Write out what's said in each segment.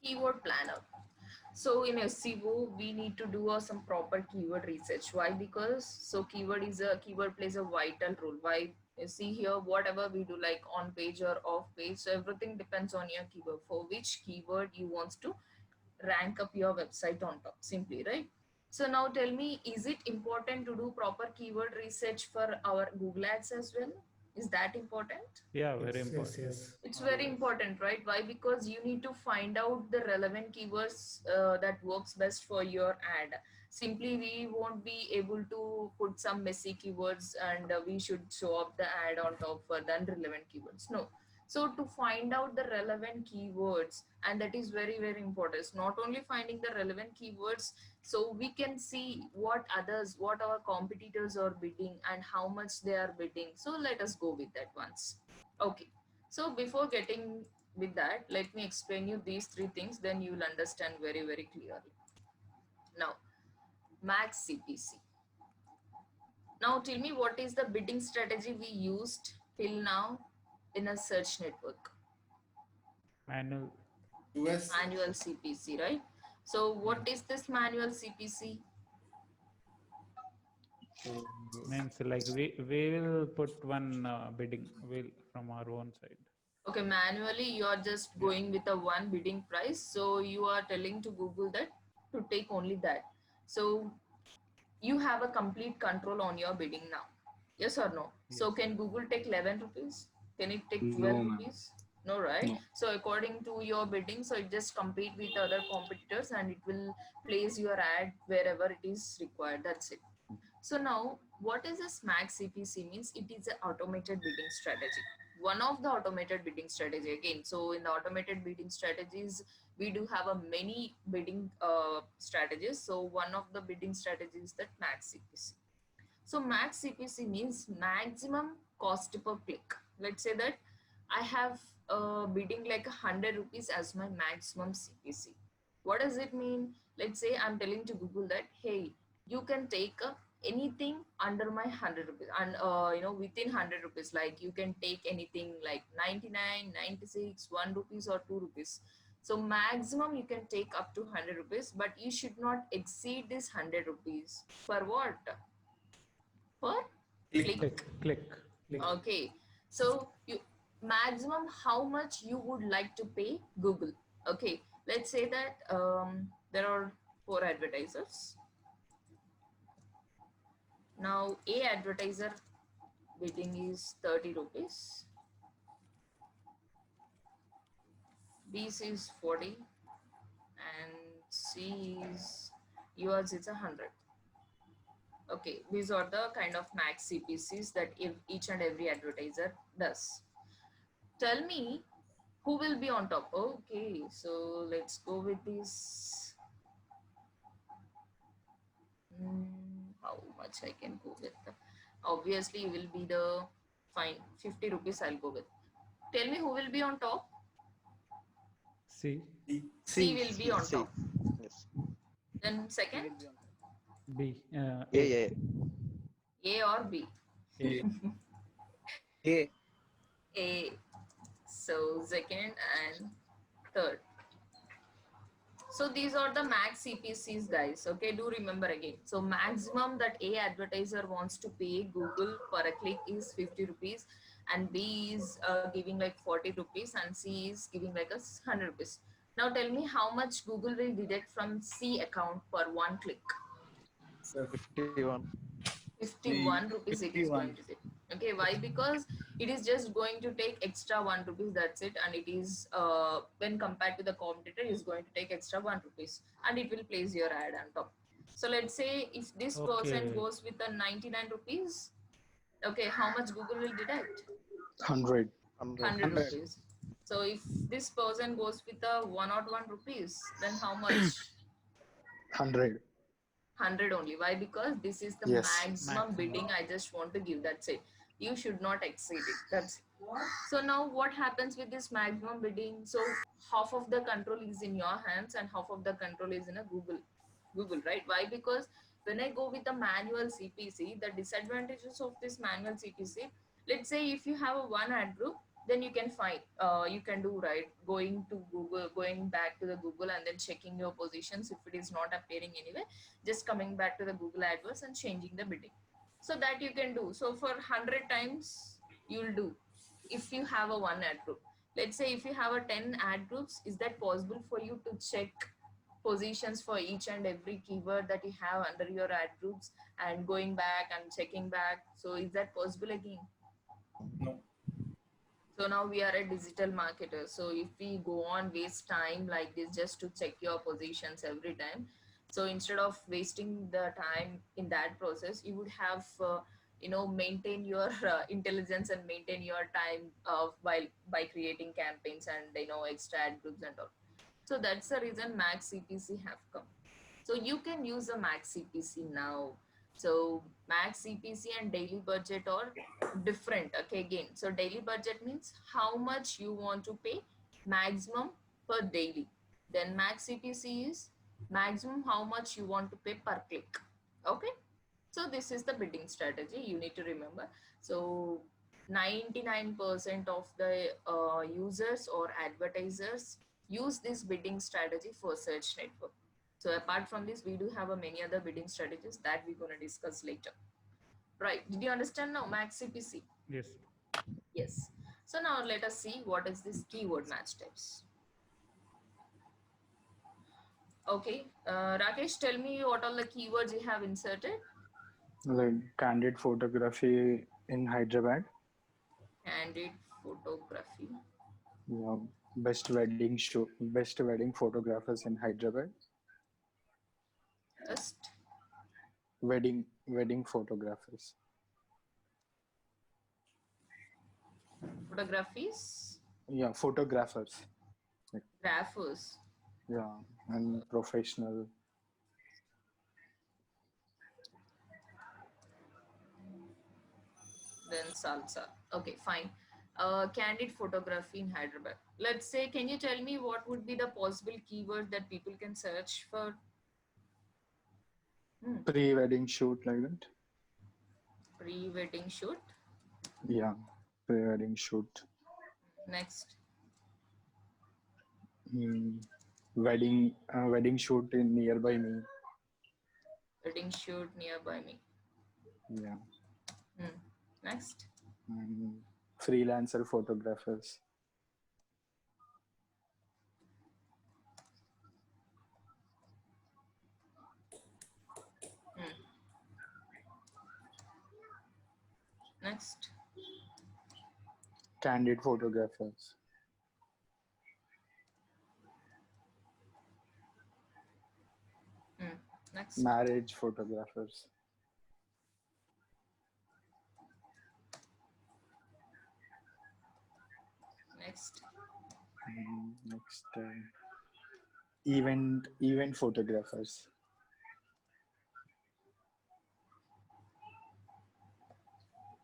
Keyword planner. So in SEO, we need to do some proper keyword research. Why? Because keyword plays a vital role. Why? You see here, whatever we do, like on page or off page, so everything depends on your keyword. For which keyword you want to rank up your website on top, simply, right? So now tell me, is it important to do proper keyword research for our Google Ads as well? Is that important? Yeah, very Yes, yes, important. yes. It's very Always. important, right? Why? Because you need to find out the relevant keywords that works best for your ad. Simply, we won't be able to put some messy keywords and we should show up the ad on top for the unrelevant keywords. No. So to find out the relevant keywords, and that is very, very important. It's not only finding the relevant keywords, so we can see what our competitors are bidding and how much they are bidding. So let us go with that once. Okay. So before getting with that, let me explain you these three things, then you will understand very, very clearly. Now, max CPC. Now tell me, what is the bidding strategy we used till now in a search network? Manual. US. Manual CPC, right? So Yeah. what is this manual CPC? Means like we will put one bidding will from our own side. Okay, manually you are just Yeah. going with a one bidding price. So you are telling to Google that to take only that. So you have a complete control on your bidding now. Yes or no? So Yes. can Google take 11 rupees? Can it take No, 12 ma'am. rupees? No, right? No. So according to your bidding, so it just compete with other competitors and it will place your ad wherever it is required. That's it. So now, what is a SMAC CPC means? It is an automated bidding strategy. One of the automated bidding strategy again. So in the automated bidding strategies, we do have a many bidding strategies. So one of the bidding strategies is that max CPC. So max CPC means maximum cost per click. Let's say that I have bidding like 100 rupees as my maximum CPC. What does it mean? Let's say I'm telling to Google that, hey, you can take anything under my 100 rupees and within 100 rupees, like you can take anything like 99, 96, 1 rupees or 2 rupees. So maximum you can take up to 100 rupees, but you should not exceed this 100 rupees. For what? For Click. click. Click. Click. Okay, so you maximum how much you would like to pay Google. Okay, let's say that there are four advertisers. Now A advertiser bidding is 30 rupees, B is 40, and C is yours is 100. Okay, these are the kind of max CPCs that if each and every advertiser does. Tell me, who will be on top? Okay, so let's go with this. How much I can go with? Obviously, will be the fine 50 rupees. I'll go with. Tell me, who will be on top? C. D. C C, will be C, on C. top. Yes. Then C will second, be on top. B. A, A. A, A or B? A. A. A. A. So second and third. So these are the max CPCs, guys. Okay, do remember again. So maximum that A advertiser wants to pay Google for a click is 50 rupees, and B is giving like 40 rupees, and C is giving like a 100 rupees. Now tell me how much Google will deduct from C account per one click. So 51. 51 rupees it is going 51. to take. Okay, why? Because it is just going to take extra 1 rupees, that's it, and it is when compared to the competitor is going to take extra 1 rupees and it will place your ad on top. So let's say if this person Okay. goes with a 99 rupees, okay, how much Google will deduct? 100. 100. 100 100. rupees. So if this person goes with a 101 rupees, then how much? 100. 100 only. Why? Because this is the Yes. maximum Maximum. bidding I just want to give. That's it. You should not exceed it. That's it. So now what happens with this maximum bidding? So half of the control is in your hands and half of the control is in a Google, right? Why? Because when I go with the manual CPC, the disadvantages of this manual CPC, let's say if you have a one ad group, then you can find, you can do, right, going to Google, going back to the Google and then checking your positions. If it is not appearing anywhere, just coming back to the Google AdWords and changing the bidding. So that you can do. So for 100 times you'll do. If you have a one ad group, let's say if you have a 10 ad groups, is that possible for you to check positions for each and every keyword that you have under your ad groups and going back and checking back? So is that possible again? No. So now we are a digital marketer. So if we go on waste time like this just to check your positions every time, so instead of wasting the time in that process, you would have, maintain your intelligence and maintain your time by creating campaigns and extra ad groups and all. So that's the reason Max CPC have come. So you can use a Max CPC now. So Max CPC and daily budget are different. Okay, again. So daily budget means how much you want to pay maximum per daily. Then Max CPC is maximum how much you want to pay per click. Okay. So this is the bidding strategy you need to remember. So 99% of the users or advertisers use this bidding strategy for search network. So apart from this, we do have many other bidding strategies that we're going to discuss later. Right. Did you understand now Max CPC? Yes. Yes. So now let us see what is this keyword match types. Okay. Rakesh, tell me what all the keywords you have inserted. Like candid photography in Hyderabad. Candid photography. Yeah. Best wedding photographers in Hyderabad. Best Wedding photographers. photographies. Yeah, photographers. Graphers. Yeah, and professional. Then salsa. Okay, fine. Candid photography in Hyderabad. Let's say, can you tell me what would be the possible keyword that people can search for? Pre-wedding shoot like that. Pre-wedding shoot. Yeah, pre-wedding shoot. Next. Wedding shoot in nearby me. Wedding shoot nearby me. Yeah. Next. Freelancer photographers. Next. Candid photographers. Next. Marriage photographers. Next. Next. Event photographers.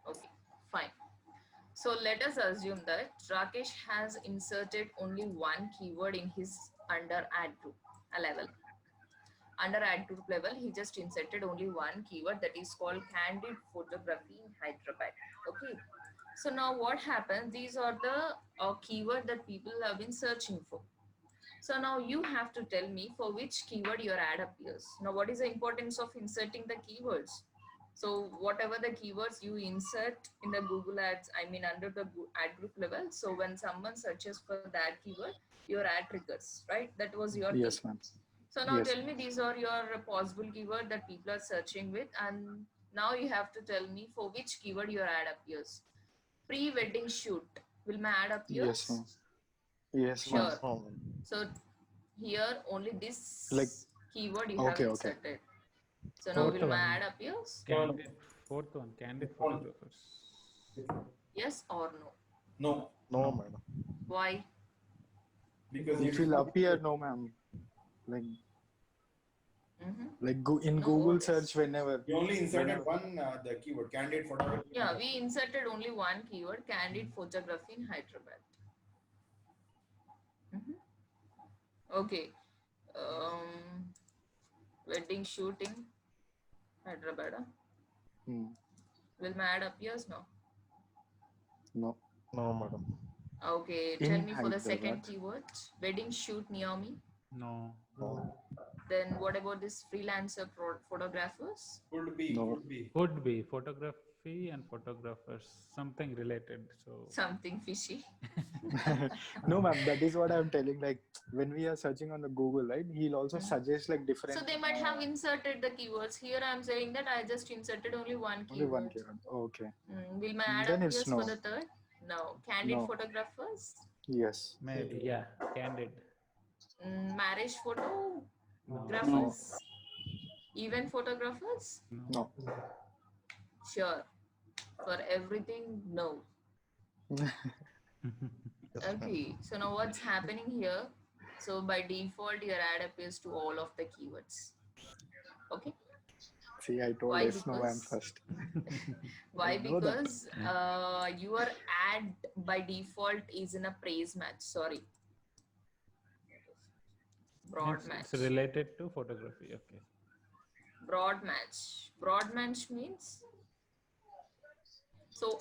Okay, fine. So let us assume that Rakesh has inserted only one keyword in his under ad group level. Under ad group level, he just inserted only one keyword that is called candid photography in Hyderabad. Okay. So now what happens? These are the keyword that people have been searching for. So now you have to tell me for which keyword your ad appears. Now, what is the importance of inserting the keywords? So whatever the keywords you insert in the Google ads, I mean under the ad group level. So when someone searches for that keyword, your ad triggers, right? That was your Yes, ma'am. So now Yes. tell me these are your possible keyword that people are searching with, and now you have to tell me for which keyword your ad appears. Pre-wedding shoot. Will my ad appear? Yes, ma'am. Yes, Sure. ma'am. So here only this keyword you Okay, have okay. inserted. So now will my one. ad appears? Candid, fourth one, candid photographers. Yes or no? No. No, madam. Why? Because It will appear, no, ma'am. Like Mm-hmm. in No, Google okay. search whenever. you only inserted one the keyword candid photography. Yeah, we inserted only one keyword, candid photography in Hyderabad. Okay. Wedding shoot in Hyderabad. Will my ad appears? No. No. No, madam. Okay, In tell me for the second Hyderabad. keyword. Wedding shoot near me. No. Then what about this freelancer photographers? Could be, No. could be. Could be photography and photographers, something related. So Something fishy. No, ma'am, that is what I'm telling. Like when we are searching on the Google, right? He'll also suggest like different. So they might have inserted the keywords. Here I'm saying that I just inserted only one only one keyword. keyword. Okay. Will my ad Then it's appears for no. the third? No. Candid No. photographers? Yes. maybe, yeah, candid. Marriage No. photographers? Event photographers? No. Sure. For everything, no. Okay, so now what's happening here? So by default, your ad appears to all of the keywords. Okay. See, I told Why? yes, no, ma'am Because first. why? I know that. Because your ad by default is in a praise match. Sorry. Broad Means match. it's related to photography. Okay. Broad match. Broad match means so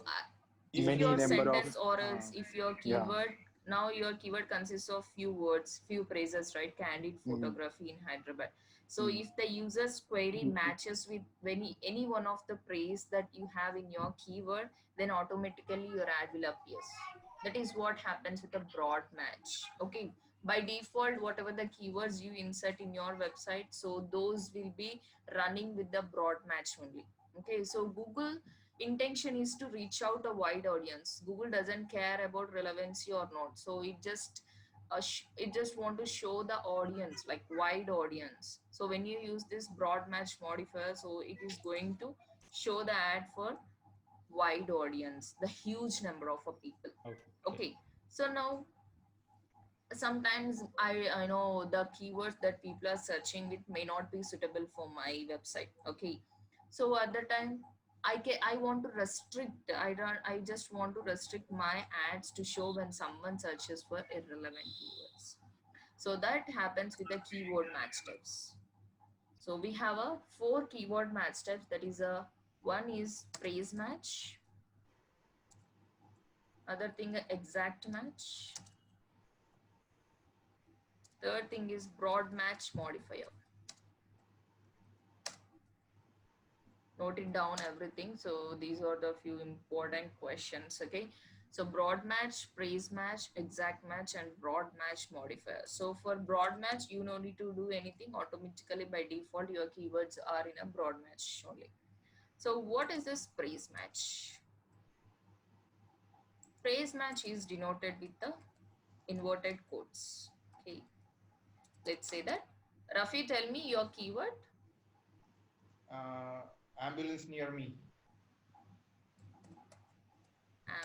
if Many your number of, sentence or else if your yeah. keyword now your keyword consists of few words, few phrases, right? Candid photography in Hyderabad. So if the user's query matches with any one of the phrase that you have in your keyword, then automatically your ad will appear. That is what happens with a broad match. Okay. By default, whatever the keywords you insert in your website, so those will be running with the broad match only. Okay. So Google intention is to reach out a wide audience. Google doesn't care about relevancy or not. So it just want to show the audience, like wide audience. So when you use this broad match modifier, so it is going to show the ad for wide audience, the huge number of people. Okay. So now sometimes I know the keywords that people are searching with may not be suitable for my website. Okay. So at the time I want to restrict, I just want to restrict my ads to show when someone searches for irrelevant keywords. So that happens with the keyword match types. So we have a 4 keyword match types. That is a one is praise match, other thing exact match, third thing is broad match modifier. Note it down everything. So these are the few important questions. Okay. So broad match, praise match, exact match, and broad match modifier. So for broad match, you no need to do anything. Automatically by default, your keywords are in a broad match only. So what is this praise match? Praise match is denoted with the inverted quotes. Okay. Let's say that. Rafi, tell me your keyword. Ambulance near me.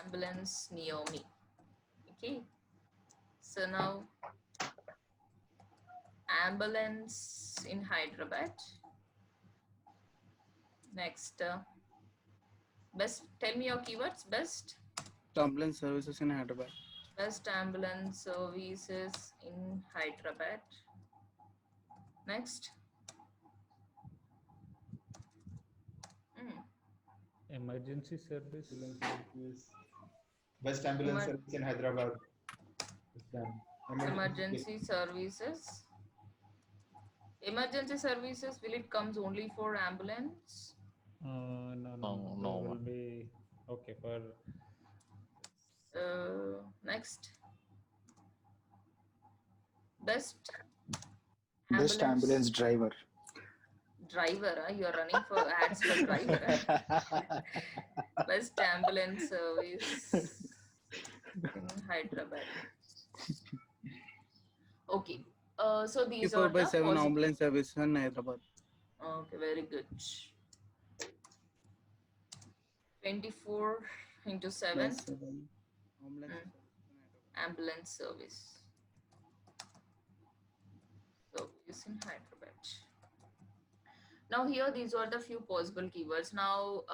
Ambulance near me. Okay. So now ambulance in Hyderabad. Next, best. Tell me your keywords. Best ambulance services in Hyderabad. Best ambulance services in Hyderabad. Next. Emergency service. Best ambulance service in Hyderabad. Emergency services. Emergency services, will it comes only for ambulance? No. Will be okay for. Next. Best ambulance driver. Driver, you're running for ads for driver. Best ambulance service in Hyderabad. Okay. So these are 24/7 ambulance service in Hyderabad. Okay, very good. 24/7 ambulance service. So it's in Hyderabad. Now here these are the few possible keywords. Now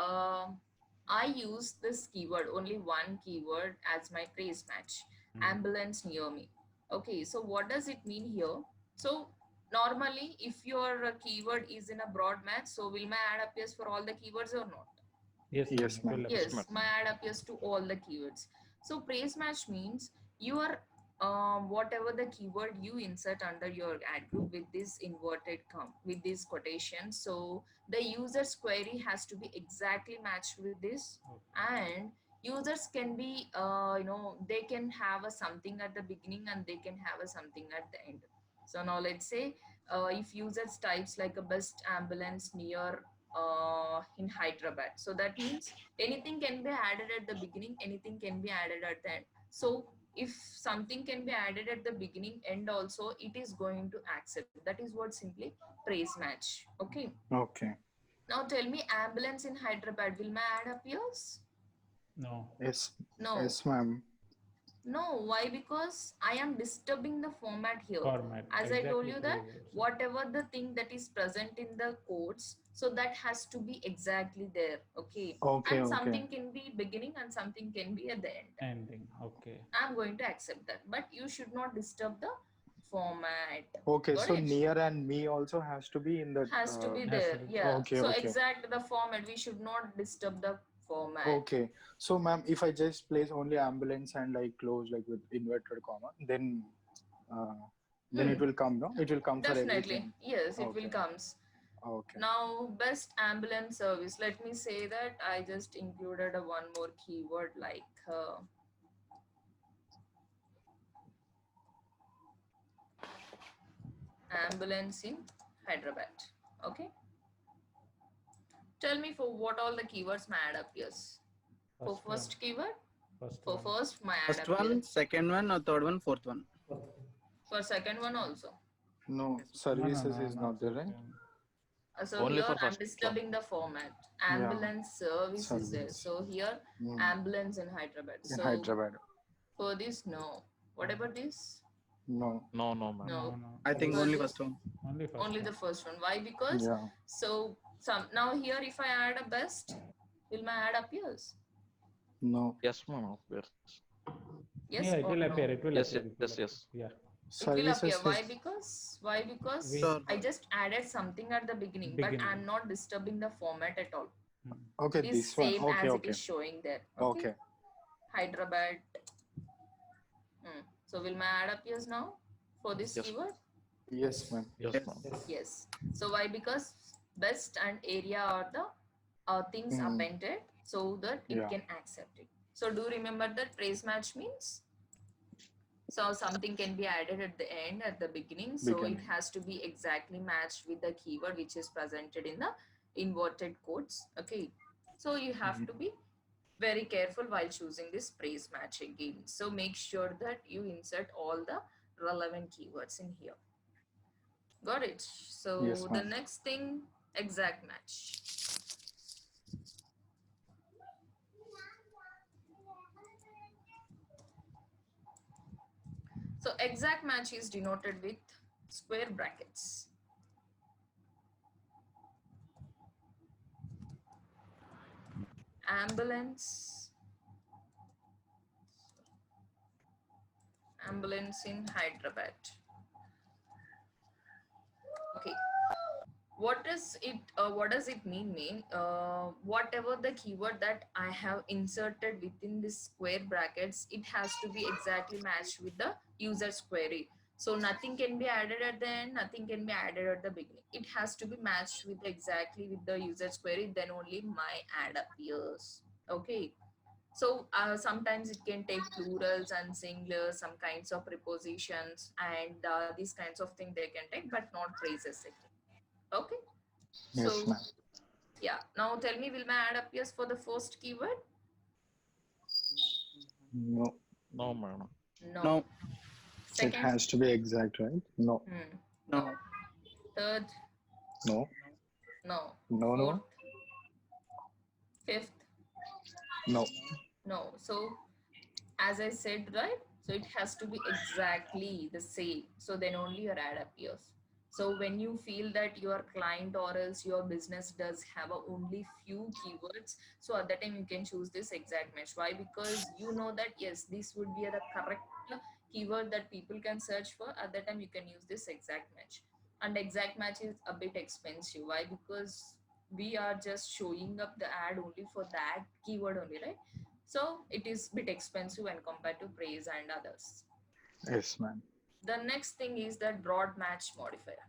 I use this keyword, only one keyword as my praise match. Ambulance near me. Okay, so what does it mean here? So normally if your keyword is in a broad match, so will my ad appears for all the keywords or not? Yes, Yes, ma'am. Yes, my ad appears to all the keywords. So praise match means you are whatever the keyword you insert under your ad group with this inverted with this quotation. So the user's query has to be exactly matched with this, and users can be they can have a something at the beginning and they can have a something at the end. So now let's say if users types like a best ambulance near in Hyderabad, so that means anything can be added at the beginning, anything can be added at the end. So if something can be added at the beginning and also it is going to accept, that is what simply praise match. Okay, Okay. now tell me, ambulance in Hyderabad, will my ad appears? No. Yes. No. Yes, ma'am. No, why? Because I am disturbing the format here. Format. As I told Exactly you that praise. whatever the thing that is present in the codes, so that has to be exactly there. Okay. Okay, And okay. something can be beginning and something can be at the end. Ending. Okay. I'm going to accept that. But you should not disturb the format. Okay, Got so it? near and me also has to be in the. Has to be Has there. to be- Yeah. Okay, So okay. exact the format. We should not disturb the format. Okay, so ma'am, if I just place only ambulance and like close like with inverted comma, then it will come, no? It will come for Definitely. everything. Yes, it will Okay. comes. Okay. Now, best ambulance service. Let me say that I just included a one more keyword like ambulance in Hyderabad. Okay. Tell me for what all the keywords my ad appears. For first keyword, First for one. first my ad First one, appears. second one, or third one, fourth one. For second one also. No, No, services is not there, right? second. So Only here for I'm first disturbing the format. Yeah. Ambulance service is there. Service. So here Mm. ambulance in Hyderabad. In So Hyderabad. for this, no. What about this? No. No, ma'am. No. I think For only this, first one. Only first only one. the first one. Why? Because Yeah. so some now here if I add a best, will my ad appears? No. Yes, ma'am. Yes. Yes Yeah, it or will no? appear. It will Yes, appear. yes, It will yes, appear. yes. Yeah. It will appear. Services Why? is Because Sure. I just added something at the beginning, but Beginning. I'm not disturbing the format at all. okay. It is This one. same Okay, as okay. it is showing there. Okay. Hyderabad. So will my ad appears now for this Yes. keyword? Yes, ma'am. Yes, Yes. ma'am. Yes. So why? Because best and area are the things Mm. appended so that it Yeah. can accept it. So do remember that praise match means? So something can be added at the end, at the beginning. So Beginning. it has to be exactly matched with the keyword which is presented in the inverted quotes. Okay. So you have to be very careful while choosing this praise match again. So make sure that you insert all the relevant keywords in here. Got it? So Yes, the ma'am. next thing, exact match. So exact match is denoted with square brackets. Ambulance in Hyderabad. Okay. What does it mean? Whatever the keyword that I have inserted within this square brackets, it has to be exactly matched with the user's query. So nothing can be added at the end, nothing can be added at the beginning. It has to be matched with exactly with the user's query, then only my ad appears. Okay. So sometimes it can take plurals and singulars, some kinds of prepositions, and these kinds of things they can take, but not phrases. Okay. Yes, So ma'am. yeah. Now tell me, will my ad appears for the first keyword? No. No, ma'am. No. No. It Second? has to be exact, right? No. No. Third? No. No. No. No. Fourth? Fifth? No. No. So as I said, right? So it has to be exactly the same. So then only your ad appears. So when you feel that your client or else your business does have only few keywords, so at that time you can choose this exact match. Why? Because you know that yes, this would be the correct keyword that people can search for. At that time you can use this exact match. And exact match is a bit expensive. Why? Because we are just showing up the ad only for that keyword only, right? So it is bit expensive when compared to praise and others. Yes, ma'am. The next thing is that broad match modifier.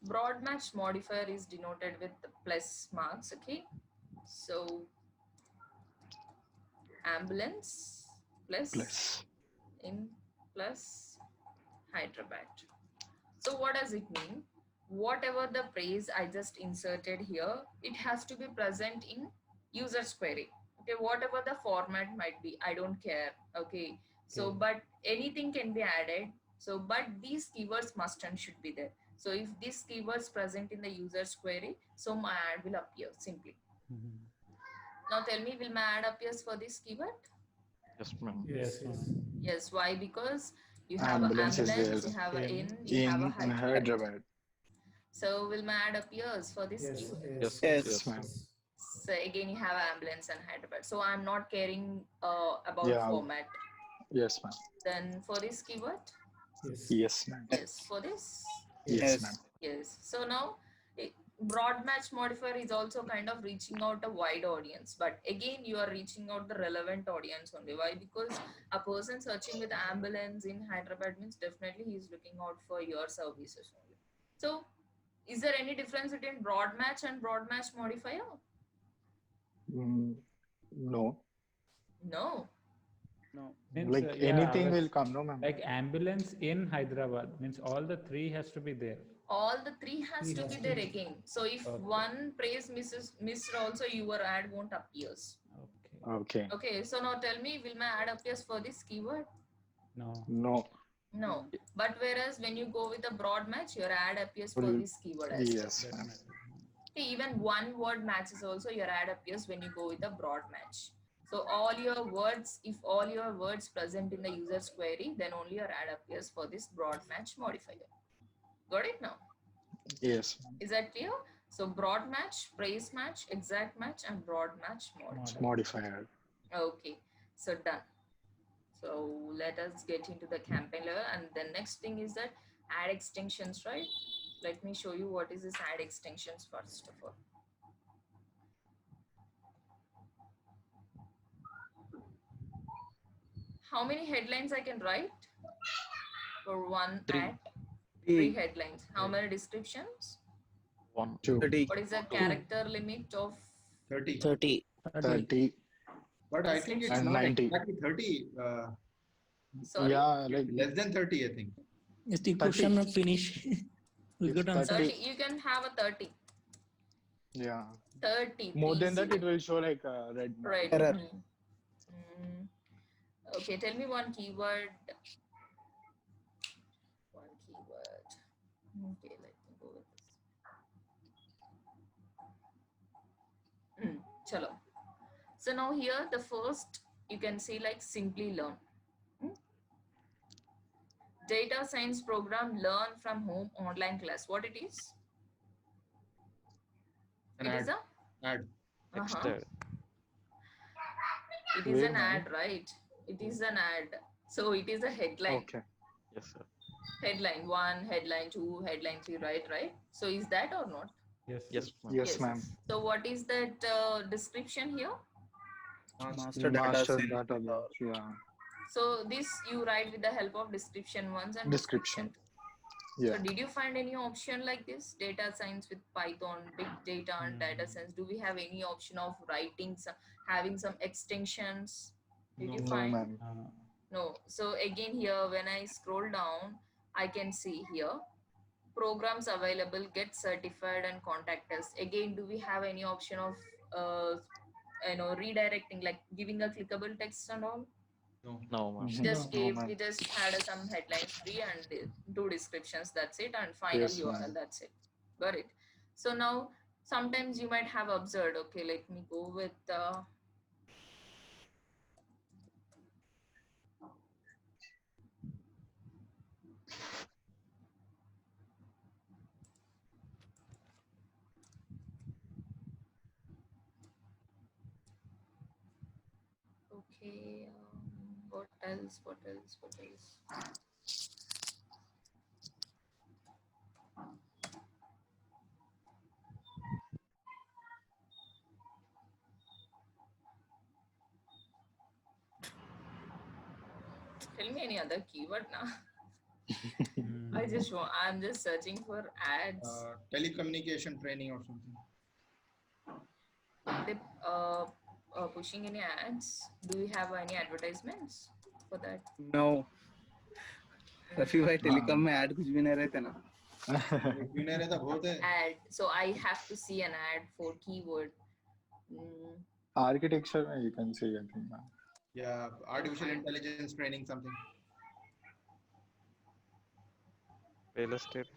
Broad match modifier is denoted with the plus marks. Okay, so ambulance Plus. in plus Hyderabad. So what does it mean? Whatever the praise I just inserted here, it has to be present in user's query. Okay, whatever the format might be, I don't care. Okay, so Okay. but anything can be added. So but these keywords must and should be there. So if these keywords present in the user's query, so my ad will appear simply. Mhm. Now tell me, will my ad appears for this keyword? Yes, ma'am. Yes, ma'am. Yes. Why? Because you have Ambulance an is ambulance, there you have a in- in, you have a in Hyderabad. Hyderabad. So will my ad appears for this keyword? Yes, Yes. yes. Ma'am. So again, you have ambulance and Hyderabad. So I'm not caring about Yeah. format. Yes, ma'am. Then for this keyword, Yes, ma'am. yes. For this, Yes, ma'am. yes. So now, broad match modifier is also kind of reaching out a wide audience, but again, you are reaching out the relevant audience only. Why? Because a person searching with ambulance in Hyderabad means definitely he is looking out for your services only. So, is there any difference between broad match and broad match modifier? No. No. No. Means, Like yeah, anything that's- will come, no, ma'am. Like ambulance in Hyderabad means all the three has to be there. All the three has to be there again. So if Okay. one praise missed also, your ad won't appears. Okay. Okay. Okay, so now tell me, will my ad appears for this keyword? No. No. No. But whereas when you go with a broad match, your ad appears for Will- this keyword as well. Yes, ma'am. Definitely. Okay, even one word matches also, your ad appears when you go with a broad match. So all your words, if all your words present in the user's query, then only your ad appears for this broad match modifier. Got it now? Yes, ma'am. Is that clear? So broad match, praise match, exact match, and broad match mod. Mod. Modifier. Okay, so done. So let us get into the campaign level, and the next thing is that ad extensions, right? Let me show you what is this ad extensions first of all. How many headlines I can write for one Three. ad? Three 3, headlines. How many descriptions? 1. 2. 30, What is the character limit of 30. 30. 30. But I think it's And not 90. exactly 30. sorry? Yeah, like Less than 30, I think. Is the 30. question finish? We It's got answer. 30. You can have a 30. yeah. 30. More than that, 30. it will show like a red mark. Right. Error. Okay, tell me one keyword. One keyword. Okay, let me go with this. Chalo. So now here the first you can see like simply learn. Data science program learn from home online class. What it is? An It is ad. a Ad. Text uh-huh. ad. It is Where, an ma'am? ad, right? It is an ad. So it is a headline. Okay. Yes, sir. Headline 1, headline 2, headline 3, right? So is that or not? Yes. Yes, ma'am. Yes, ma'am. So what is that description here? Master data Master science. database. Yeah. So this you write with the help of description ones and Description. So Yeah. did you find any option like this? Data science with Python, big data and data science. Do we have any option of writing some, having some extensions? Did you No, find? ma'am. No. So again here, when I scroll down, I can see here, programs available, get certified and contact us. Again, do we have any option of, redirecting, like giving a clickable text and all? No. No, ma'am. Just No, gave, ma'am. we just had some headlines free and two descriptions, that's it, and final Yes, URL, ma'am. that's it. Got it. So now sometimes you might have observed, okay, let me go with okay, what else? Tell me any other keyword now. Hmm. I'm just searching for ads. Telecommunication training or something. They pushing any ads? Do we have any advertisements for that? No. Rafi भाई telecom में add कुछ भी नहीं रहते ना. क्यों रहता बहुत है. Ad. So I have to see an ad for keyword. Mm, Architecture, you can say, I think. Yeah, artificial intelligence training something. Real estate.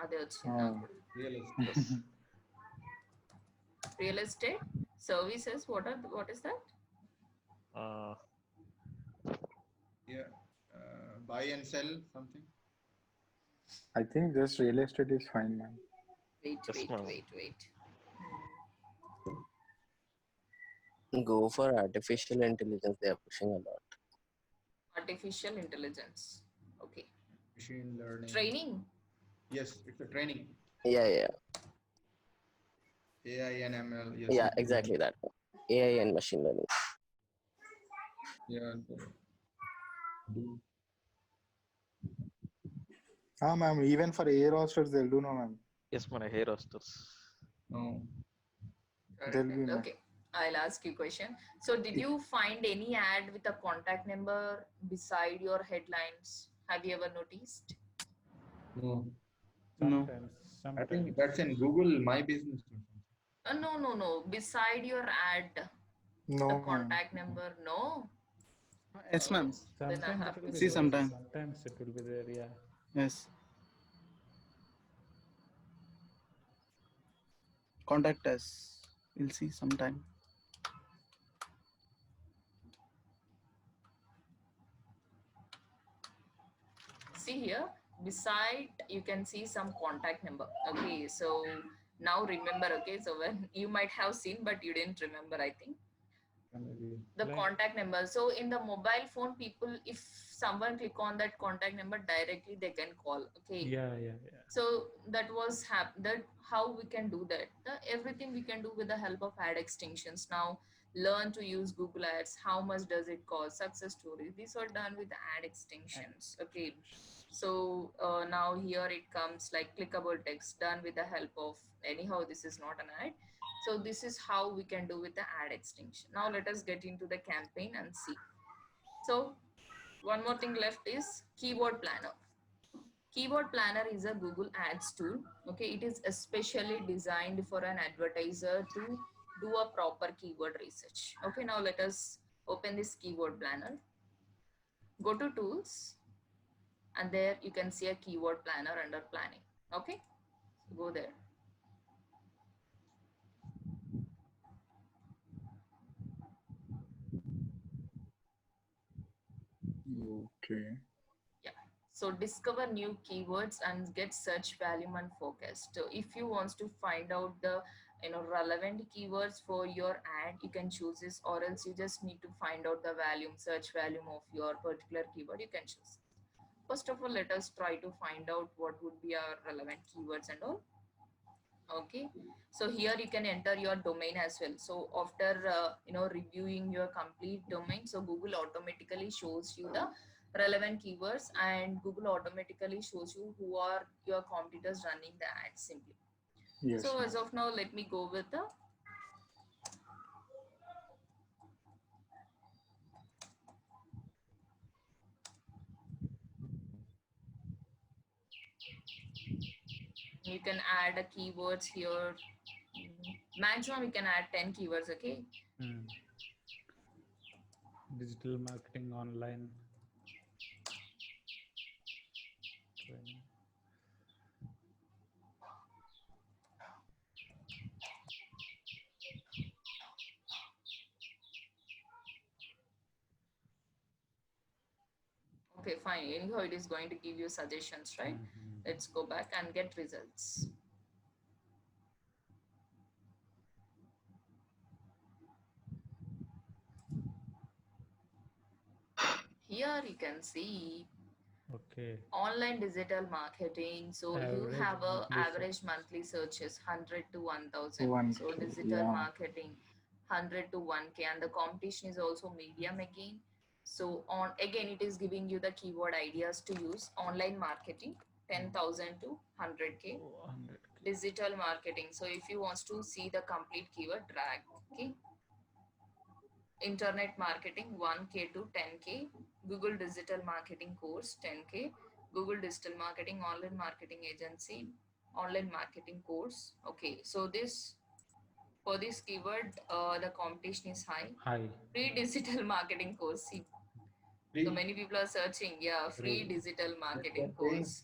అదే వచ్చింది నాకు. Real estate. Yes. Real estate services. What is that? Uh, Yeah. Buy and sell something. I think just real estate is fine, man. Yes, ma'am. Wait. Go for artificial intelligence. They are pushing a lot. Artificial intelligence. Okay. Machine learning. Training. Yes, it's a training. Yeah. AI and ML. Yes. Yeah, exactly that. AI and machine learning. Yeah. Ma'am, even for air hostess, they'll do no, ma'am. yes, man. Hair rosters. No. There'll be no. Okay. I'll ask you a question. So did you find any ad with a contact number beside your headlines? Have you ever noticed? No. No. Sometimes. I think that's in Google My Business. or something. No. Beside your ad, No, the ma'am. contact number, no. Yes, ma'am. Then I Sometimes have it will to be see there. sometime. Sometimes it will be there. Yeah. Yes. Contact us. We'll see sometime. See here, beside you can see some contact number. Okay, so now remember. Okay, so when you might have seen, but you didn't remember, I think. Maybe. The Like- contact number. So in the mobile phone, people, if someone click on that contact number directly, they can call. Okay. Yeah. So that was that how we can do that. Everything we can do with the help of ad extensions. Now learn to use Google Ads. How much does it cost? Success stories. These are done with ad extensions. Okay. So now here it comes like clickable text done with the help of, anyhow this is not an ad. So this is how we can do with the ad extension. Now let us get into the campaign and see. So one more thing left is Keyword Planner. Keyword Planner is a Google Ads tool. Okay, it is especially designed for an advertiser to do a proper keyword research. Okay, now let us open this Keyword Planner. Go to Tools, and there you can see a Keyword Planner under Planning. Okay, so go there. Okay. So discover new keywords and get search volume and focus. So if you want to find out the relevant keywords for your ad, you can choose this, or else you just need to find out the volume, search volume of your particular keyword, you can choose. First of all, let us try to find out what would be our relevant keywords and all. Okay, so here you can enter your domain as well. So after reviewing your complete domain, so Google automatically shows you the relevant keywords, and Google automatically shows you who are your competitors running the ads simply. Yes. So ma'am. as of now, let me go with the you can add a keywords here. Maximum you can add 10 keywords. Okay, Digital marketing online. Training. okay, fine. Anyhow, it is going to give you suggestions, right? Mhm. Let's go back and get results. Here you can see Okay. online digital marketing. So you Average have a monthly average monthly searches 100 to 1000. 1K, So digital yeah. marketing 100 to 1K, and the competition is also medium again. So on again, it is giving you the keyword ideas to use. Online marketing, 10,000 to 100K. 100. Digital marketing. So if you want to see the complete keyword, drag. Okay. Internet marketing, 1K to 10K. Google digital marketing course, 10K. Google digital marketing, online marketing agency, online marketing course. Okay, so this for this keyword, the competition is high. High. Free digital marketing course. See, so many people are searching. Yeah, free digital marketing course.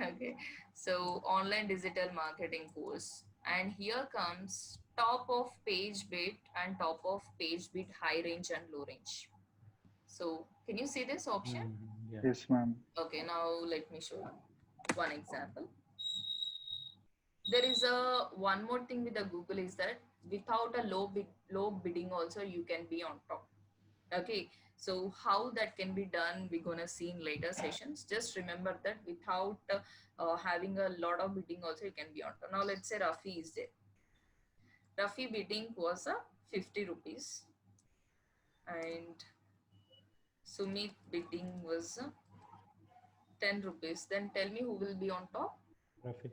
Okay, so online digital marketing course, and here comes top of page bit and top of page bit, high range and low range. So can you see this option? Yeah. Yes, ma'am. Okay, now let me show you one example. There is a one more thing with the Google is that without a low bidding also you can be on top. Okay, so how that can be done, we're gonna see in later sessions. Just remember that without having a lot of bidding also you can be on top. Now let's say Rafi is there. Rafi bidding was a 50 rupees and Sumit bidding was 10 rupees. Then tell me who will be on top? Rafi.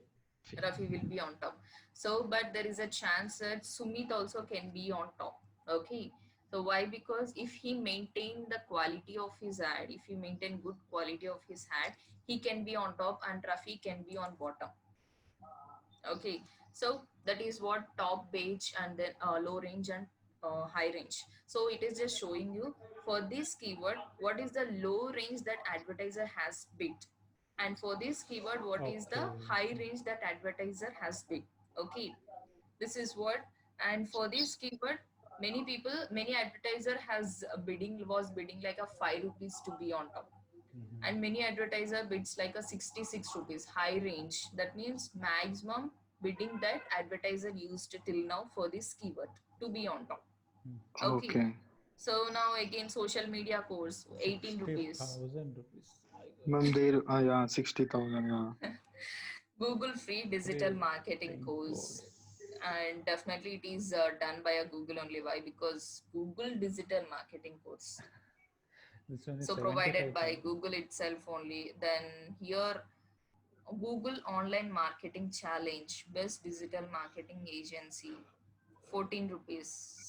Rafi will be on top. So, but there is a chance that Sumit also can be on top. Okay. So why? Because if he maintain the quality of his ad, if he maintain good quality of his ad, he can be on top and Rafi can be on bottom. Okay. So that is what top page and then low range and high range. So it is just showing you for this keyword, what is the low range that advertiser has bid. And for this keyword, what is the Okay. high range that advertiser has bid. Okay, this is what. And for this keyword, many people, many advertiser was bidding like a 5 rupees to be on top. And many advertiser bids like a 66 rupees, high range. That means maximum bidding that advertiser used till now for this keyword to be on top. Okay. So now again, social media course, 18 rupees. 60,000 rupees. Ma'am, there, yeah, 60,000, yeah. Google free digital marketing course. And definitely it is done by a Google only. Why? Because Google digital marketing course. This one is So provided by 75,000. Google itself only. Then here, Google online marketing challenge, best digital marketing agency, 14 rupees,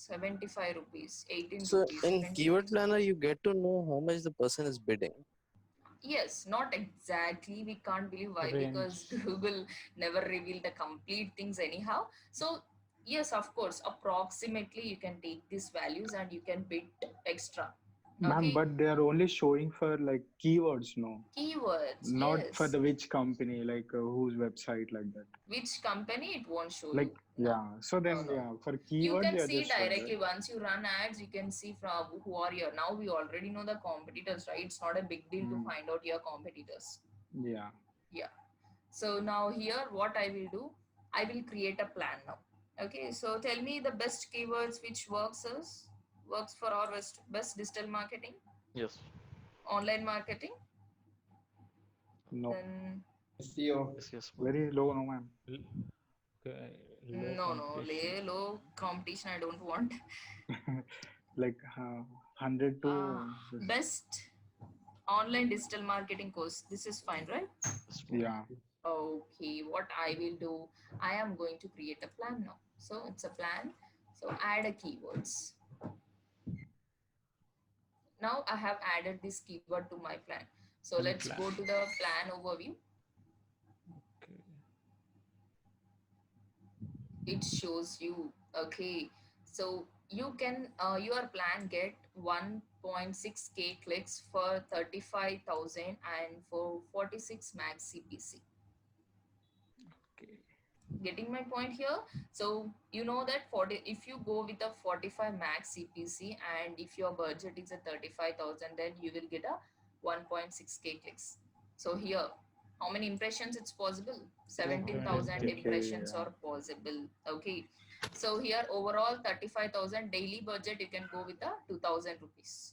75 rupees, 18 So rupees, in 20 Keyword rupees. Planner, you get to know how much the person is bidding. Yes, not exactly. We can't believe why, because Range. Google never revealed the complete things anyhow. So yes, of course, approximately you can take these values and you can bid extra. Ma'am, Okay, but they are only showing for like keywords, no? keywords. Not for Yes, the which company, like whose website, like that. which company it won't show Like, you. No. yeah. So then, no. yeah, for You keywords, can they are see just showing, directly right? once you run ads, you can see from who are your. Now we already know the competitors, right? It's not a big deal to Mm. find out your competitors. Yeah. Yeah. So now here, what I will do, I will create a plan now. Okay. So tell me the best keywords which works for our best digital marketing, Yes. online marketing. No. Then SEO. Yes, ma'am. Very low, no, ma'am. Okay. Low no, competition. low competition. I don't want. Like 100 to Best online digital marketing course. This is fine, right? Yes, ma'am. yeah. Okay, what I will do, I am going to create a plan now. So it's a plan. So add a keywords. Now I have added this keyword to my plan. So let's Plan. go to the plan overview. Okay. It shows you. Okay, so you can your plan get 1.6k clicks for 35,000 and for 46 max CPC. Okay. Getting my point here? So you know that 40, if you go with a 45 max CPC and if your budget is a 35,000, then you will get a 1.6k clicks. So here, how many impressions it's possible? 17,000 Okay. impressions Yeah. are possible. Okay, so here overall 35,000 daily budget, you can go with a 2,000 rupees.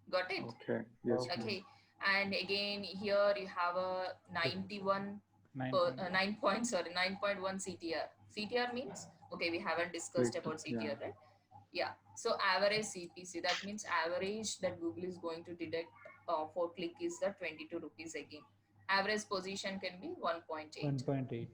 Got it? Okay. Yes. ma'am. Okay, and again here you have a 91 9.1 CTR. CTR means, okay, we haven't discussed Click, about CTR, yeah. right? Yeah. So average CPC, that means average that Google is going to deduct for click is the 22 rupees again. Average position can be 1.8. 1.8.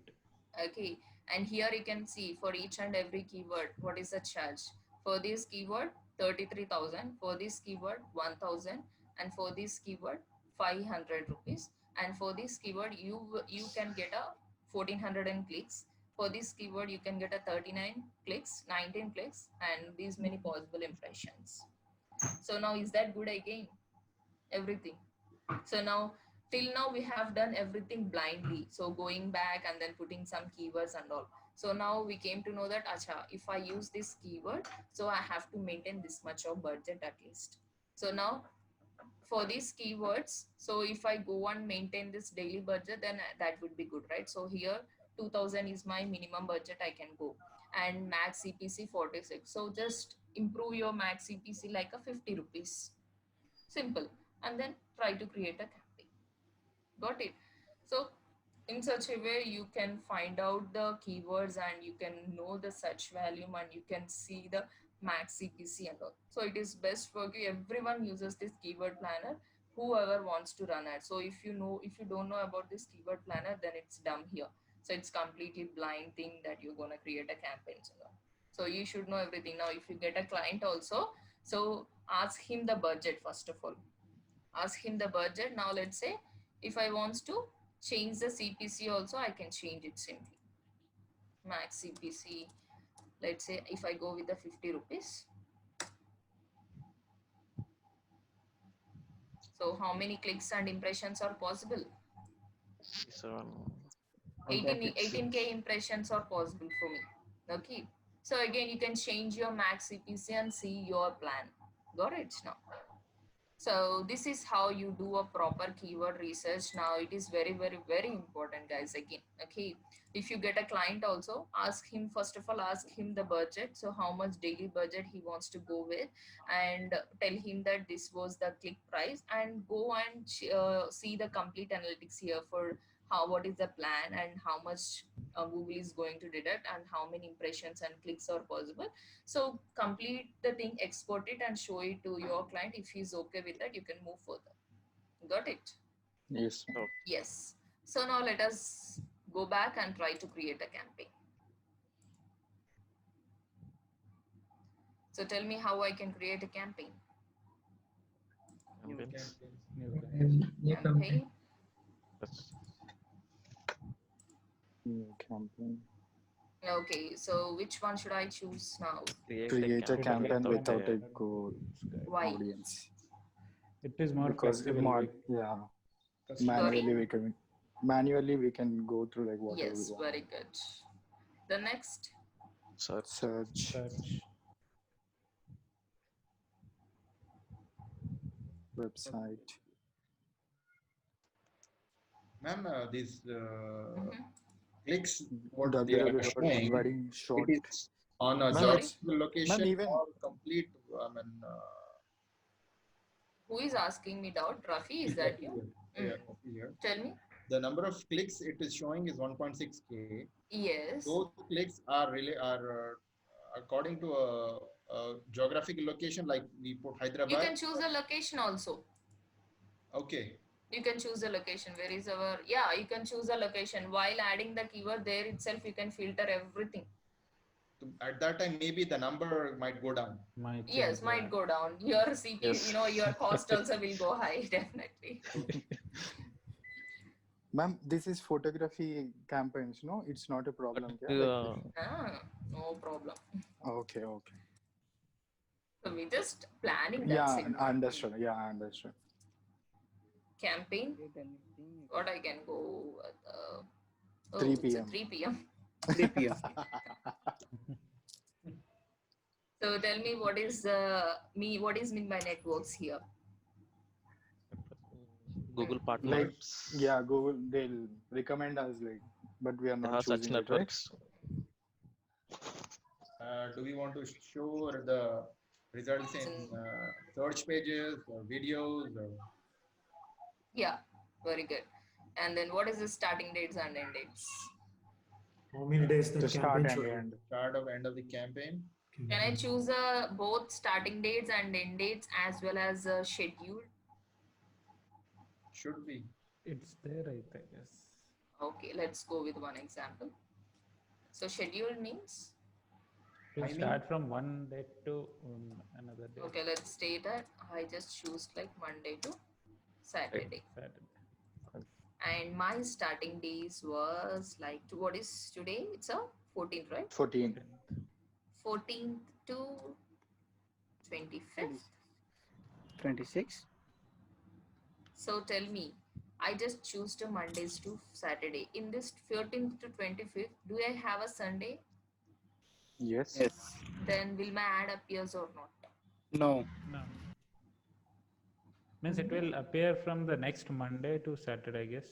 Okay, and here you can see for each and every keyword what is the charge. For this keyword 33,000, for this keyword 1,000, and for this keyword 500 rupees, and for this keyword you can get a 1400 clicks. For this keyword you can get a 39 clicks, 19 clicks, and these many possible impressions. So now is that good again? Everything. So now till now we have done everything blindly, so going back and then putting some keywords and all. So now we came to know that acha, if I use this keyword, so I have to maintain this much of budget at least. So now for these keywords, so if I go and maintain this daily budget, then that would be good, right? So here 2000 is my minimum budget I can go, and max CPC 46. So just improve your max CPC like a 50 rupees. Simple. And then try to create a campaign. Got it? So in such a way you can find out the keywords and you can know the search volume and you can see the max CPC and all. So it is best for you. Everyone uses this keyword planner, whoever wants to run it. So if you don't know about this keyword planner, then it's dumb here. So it's completely blind thing that you're gonna create a campaign. So you should know everything. Now if you get a client also, so ask him the budget first of all. Ask him the budget. Now let's say if I wants to change the CPC also, I can change it simply. Max CPC, let's say if I go with the 50 rupees. So how many clicks and impressions are possible? 18k impressions are possible for me. Okay. So again, you can change your max CPC and see your plan. Got it now? So this is how you do a proper keyword research. Now it is very, very, very important, guys. Again, okay. If you get a client also, ask him, first of all, ask him the budget. So how much daily budget he wants to go with, and tell him that this was the click price, and go and see the complete analytics here for what is the plan and how much Google is going to deduct and how many impressions and clicks are possible. So complete the thing, export it and show it to your client. If he's okay with that, you can move further. Got it? Yes. Yes. So now let us go back and try to create a campaign. So tell me how I can create a campaign. Campaigns. Campaign. New campaign. Okay, so which one should I choose now? Create a campaign without a goal Why? audience. It is more Because flexible. manually we can go through like whatever Yes, we want. very good. The next. Search. Website. Ma'am, these Mhm. clicks, what they are showing, Very short. it is on a Ma'am, geographical location even- or complete, Who is asking me doubt? Rafi, is that you? Yeah, here. Tell me. The number of clicks it is showing is 1.6K. Yes. Those clicks are really according to a geographical location, like we put Hyderabad. You can choose a location also. Okay. You can choose a location. Where is our? Yeah, you can choose a location. While adding the keyword there itself, you can filter everything. At that time, maybe the number might go down. Yes, might go down. Your CP, Yes. your cost also will go high, definitely. Ma'am, this is photography campaigns, no? It's not a problem. No problem. Okay. So we just planning. Yeah, That's it. understood. Yeah, I understood. Campaign. What I can go. 3 it's a p.m. 3 p.m. 3 p.m. So tell me what is mean by networks here? Google Like, partners. yeah, Google, they'll recommend us, like, but we are They not have such choosing it, right? networks. Do we want to show the results in search pages or videos? Or... Yeah, very good. And then what is the starting dates and end dates? How many days the The start campaign and should end. Start of end of the campaign? Can I choose both starting dates and end dates as well as schedule? Should be. It's there, I guess. Okay, let's go with one example. So schedule means, We'll Timing? start from one day to another day. okay, let's say that I just choose like Monday to Saturday. Saturday. And my starting days was like, what is today? It's a 14th, right? 14. 14th to 25th. 26. So tell me, I just choose the Mondays to Saturday. In this 14th to 25th, do I have a Sunday? Yes. Yes. Then will my ad appears or not? No. No. Means it will appear from the next Monday to Saturday, I guess.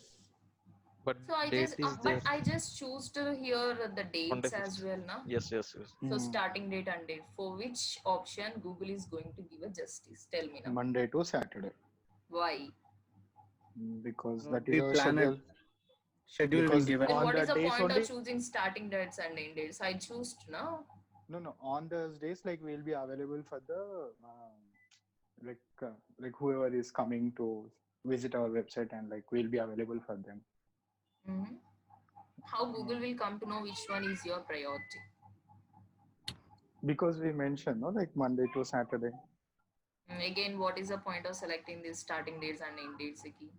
But So I date just, is there. but I just choose to hear the dates Monday as fixed. well, now. Yes. So starting date and date. For which option Google is going to give a justice? Tell me now. Monday to Saturday. Why? Because No, that we is our plan it. schedule. Schedule Because will given. Then on what is the the days point only- of choosing starting dates and end dates? I choose to now. No. On those days, like we'll be available for the like whoever is coming to visit our website, and like we'll be available for them. Mhm. How Google will come to know which one is your priority? Because we mentioned, no, like Monday to Saturday. Again, what is the point of selecting these starting dates and end dates, Iki?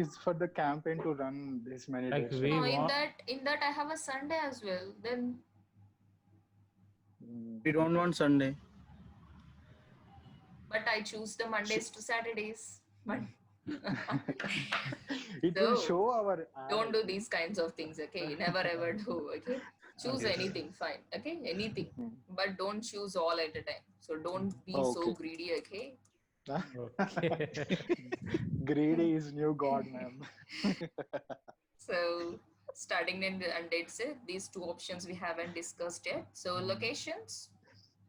It's for the campaign to run this many Like days. we No, want. in that I have a Sunday as well. Then We don't want Sunday. but I choose the Mondays to Saturdays. But It will So, show our ad. don't do these kinds of things, okay? Never ever do, okay? Choose Okay. anything, fine, okay? Anything. Hmm. But don't choose all at a time. So don't be so Okay. greedy, okay? Okay. Greedy is new god, ma'am. So starting and dates, these two options we haven't discussed yet. So locations.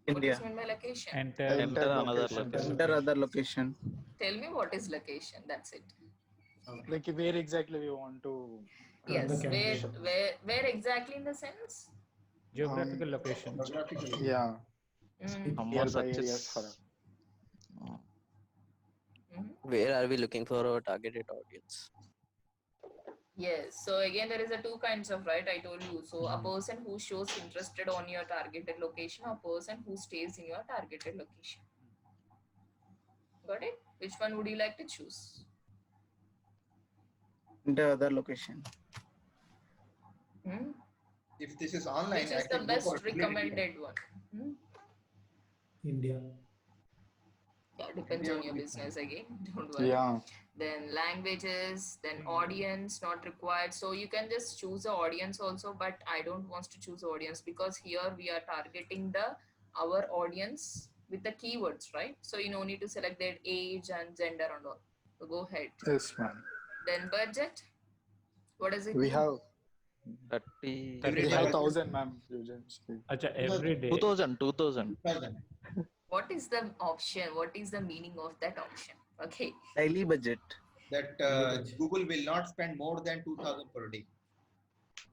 What India. is meant by location? Enter. Enter another location. location. Enter other location. Tell me what is location. That's it. Like where exactly we want to. Yes. Where exactly in the sense? Geographical location. Geographical. Yeah. Mm, Nearby Such areas is- for us. mhm. Where are we looking for our targeted audience? Yes. So again, there is a two kinds of, right? I told you. So a person who shows interested on your targeted location, a person who stays in your targeted location. Got it? Which one would you like to choose? Enter other location. Hmm? If this is online, Which I is the can go best for India. recommended one? Hmm? India. Yeah, depends India on your would be business again. Don't worry. Yeah. Then languages, then audience not required. So you can just choose the audience also, but I don't want to choose audience because here we are targeting our audience with the keywords, right? So you need to select their age and gender and all. So go ahead. Yes, ma'am. Then budget. What does it We mean? have 30. we have 1,000, ma'am. You just speak. Acha, every day. 2000. 2000. What is the option? What is the meaning of that option? Okay. Daily budget. That Google will not spend more than 2000 per day.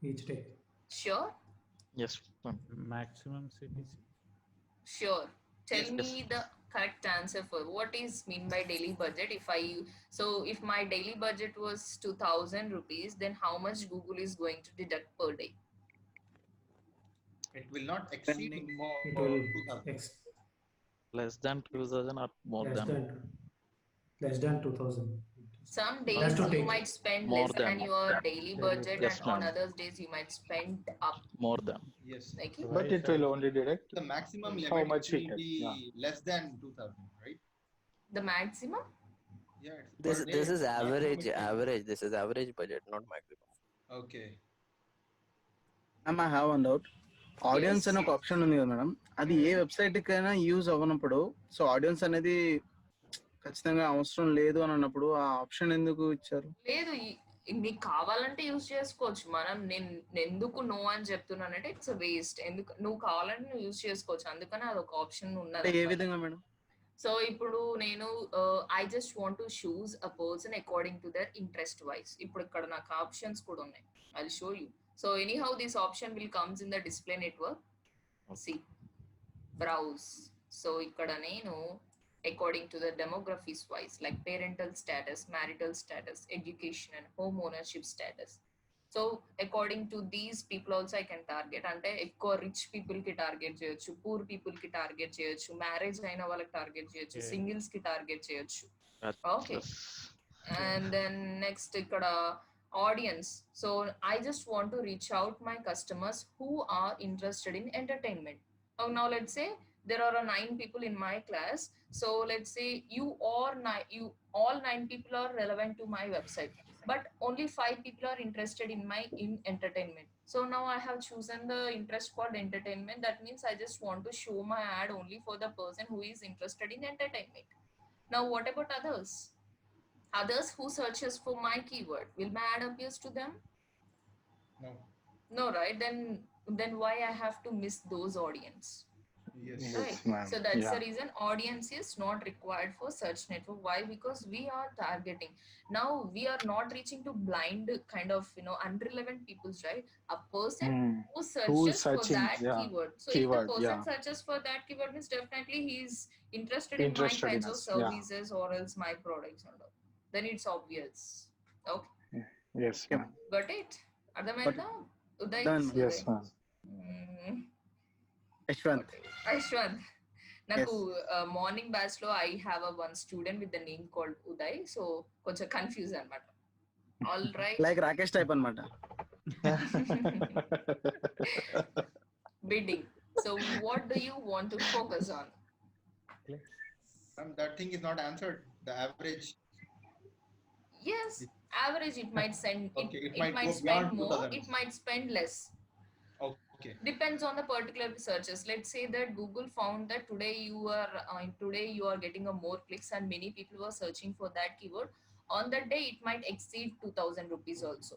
Each day. Sure. Yes. ma'am. Maximum CPC. Sure. Tell Yes, me the correct answer for what is mean by daily budget. If my daily budget was 2000 rupees, then how much Google is going to deduct per day? It will not exceed Spending more It will 2000. Less than 2000 or more less than. less than 2000. Some days Has to you take might spend more less than than. your daily budget, Yes, and on ma'am. other days you might spend up. More than. Yes. Like But it will only deduct The maximum limit how much will we can. be Yeah. less than 2000, right? the maximum. Yeah. It's This per day, this is maximum average. it will be. Average. This is average budget, not maximum. Okay. I have one doubt. Audience Yes. అనే ఒక option ఉంది కదా madam, అది ఏ website కైనా use అవ్వనప్పుడు, so audience అనేది ఖచ్చితంగా అవసరం లేదు అని అన్నప్పుడు ఆ ఆప్షన్ ఎందుకు ఇచ్చారు? లేదు నీకు కావాలంటే యూజ్ చేసుకోవచ్చు. నేను ఎందుకు నో అని చెప్తున్నానంటే ఇట్స్ వేస్ట్. ఎందుకు నువ్వు కావాలంటే నువ్వు యూజ్ చేసుకోవచ్చు, అందుకని అది ఒక ఆప్షన్ అంటే ఉన్నది. ఏ విధంగా మేడం? సో ఇప్పుడు నేను I just want to choose a person according to their interest wise. ఇప్పుడు ఇక్కడ నాకు ఆప్షన్స్ కూడా ఉన్నాయి. I will show you. So anyhow this option will comes in the display network. See, browse. So ikkada nenu according to the demographies wise, like parental status, marital status, education and home ownership status. So according to these people also I can target. అంటే ఎక్కువ rich people కి target చేయొచ్చు, poor people కి target చేయొచ్చు, marriage అయిన వాళ్ళకి target చేయొచ్చు, Yeah. Singles కి టార్గెట్ చేయొచ్చు. Okay. Yes. And then next ikkada audience. So I just want to reach out my customers who are interested in entertainment. Now let's say there are 9 people in my class. So let's say you all 9 people are relevant to my website, but only 5 people are interested in entertainment. So now I have chosen the interest called entertainment. That means I just want to show my ad only for the person who is interested in entertainment. Now what about others who searches for my keyword? Will my ad appears to them? No. No, right? Then why I have to miss those audience? Yes. Right. ma'am. So that's Yeah. the reason audience is not required for search network. Why? Because we are targeting. Now we are not reaching to blind kind of unrelevant peoples, right? A person Hmm. who searches for searching, that yeah, keyword. So keyword, if the person yeah. searches for that keyword, means definitely he is interested in my Interested in kinds of us, yeah. services or else my products and all. Then it's obvious. Okay, Yes, Okay. ma'am. got it? Ardhamainda? Uday? Done. Yes, ma'am. Yashwant. Ashwant. నాకు morning batch లో I have one student with the name called Uday. So కొంచెం confuse అనమాట. All right. Like Rakesh type అన్నమాట. Bidding. So what do you want to focus on? That thing is not answered. The average. Yes, average it might send. Okay, It it might might go spend beyond more. 2000. It might spend less. Okay. Depends on the particular searches. Let's say that Google found that today you are getting a more clicks and many people were searching for that keyword. On that day it might exceed 2000 rupees also.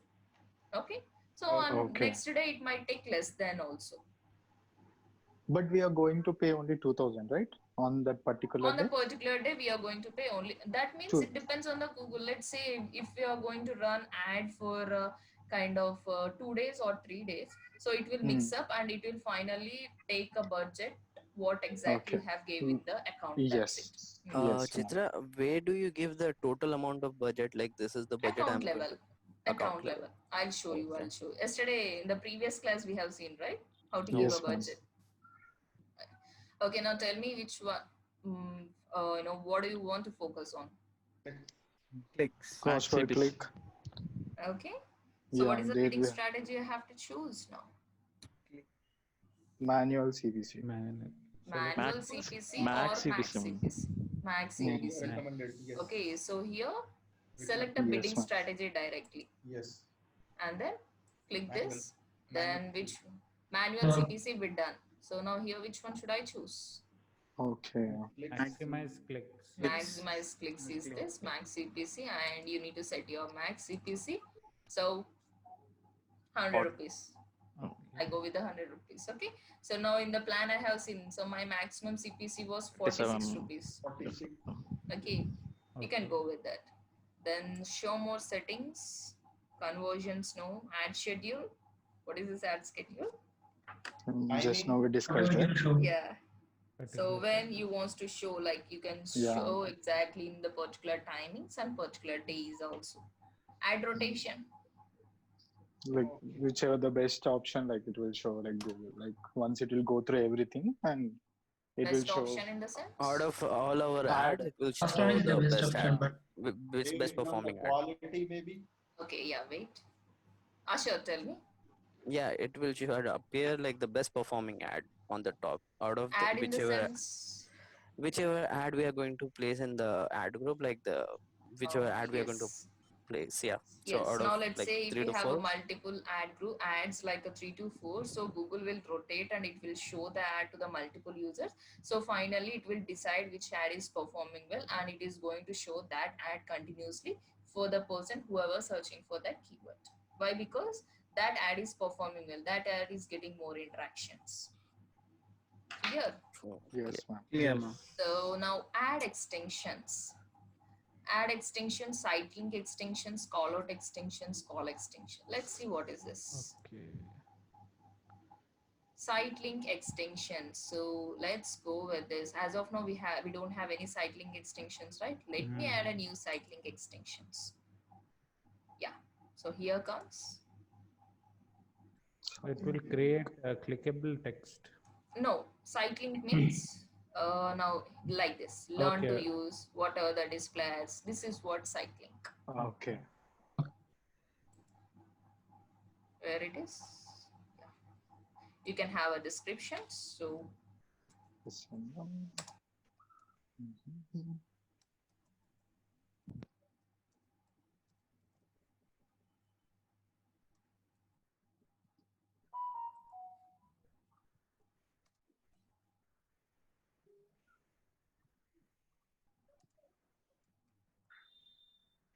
Okay, so on Okay. next day it might take less than also. But we are going to pay only 2,000, right? On that particular On the day? particular day we are going to pay only. That means True. it depends on the Google. Let's say if we are going to run ad for kind of 2 days or 3 days, so it will mix up and it will finally take a budget what exactly Okay. you have gave in the account. Yes. That's it. Yes, ma'am. Chitra, where do you give the total amount of budget? Like this is the budget Account I'm going level. to. Account level. I'll show you. Okay. I'll show you. Yesterday in the previous class we have seen, right? How to Yes, give a ma'am. budget. Okay, now tell me which one. What do you want to focus on? Clicks. Cost per CPC. click. Okay. So what Yeah, is the there bidding we- strategy you have to choose now? Manual CPC. Manual. Manual Max- CPC Max or Max CPC. CPC? Max CPC. Recommended. Yes. Okay, so here Which select a one? Yes, bidding ma'am. strategy directly Yes. and then click Manual. this. Then which manual CPC bid done. So now here which one should I choose? Okay. Click. Maximize clicks. Maximize clicks is this Max CPC and you need to set your Max CPC. So 100 rupees. Okay. I go with the 100 rupees. Okay. So now in the plan I have seen, so my maximum CPC was 46 47. rupees. 46. Okay. You can go with that. Then show more settings, conversions, no, ad schedule. What is this ad schedule? Just now we discussed it. Yeah. So when you wants to show, like you can Yeah. show exactly in the particular timings and particular days also. Ad rotation. Like whichever the best option, like it will show like Google. Like once it will go through everything and it will Best show. option in the sense. Out of all our Ad. ad, it will First show one is the the best best option, ad. but Which best Based on the performing ad? quality maybe. Okay, yeah, wait. Asha, tell me. Yeah, it will should appear like the best performing ad on the top out of the, Ad in the sense. whichever ad we are going to place in the ad group, like the whichever ad we are going to Yes. place. Yeah. So Yes. out Now of let's like say if 3 we to have 4. a multiple ad group ads like a 3 to 4, so Google will rotate and it will show the ad to the multiple users. So finally it will decide which ad is performing well and it is going to show that ad continuously for the person whoever searching for that keyword. Why? Because that ad is performing well. That ad is getting more interactions. Clear? Yes, ma'am. Clear మా. So now ad extensions. Ad extensions, site link extensions, call out extensions, call extension. Let's see what is this. Okay. Site link extensions. So let's go with this. As of now, we don't have any site link extensions, right? Let me add a new site link extensions. Yeah. So here comes. It will create a clickable text. No, site link means now like this. Learn to Okay. use what are the displays. This is what site link. Okay. Where it is. Yeah. You can have a description. So This one. Mhm.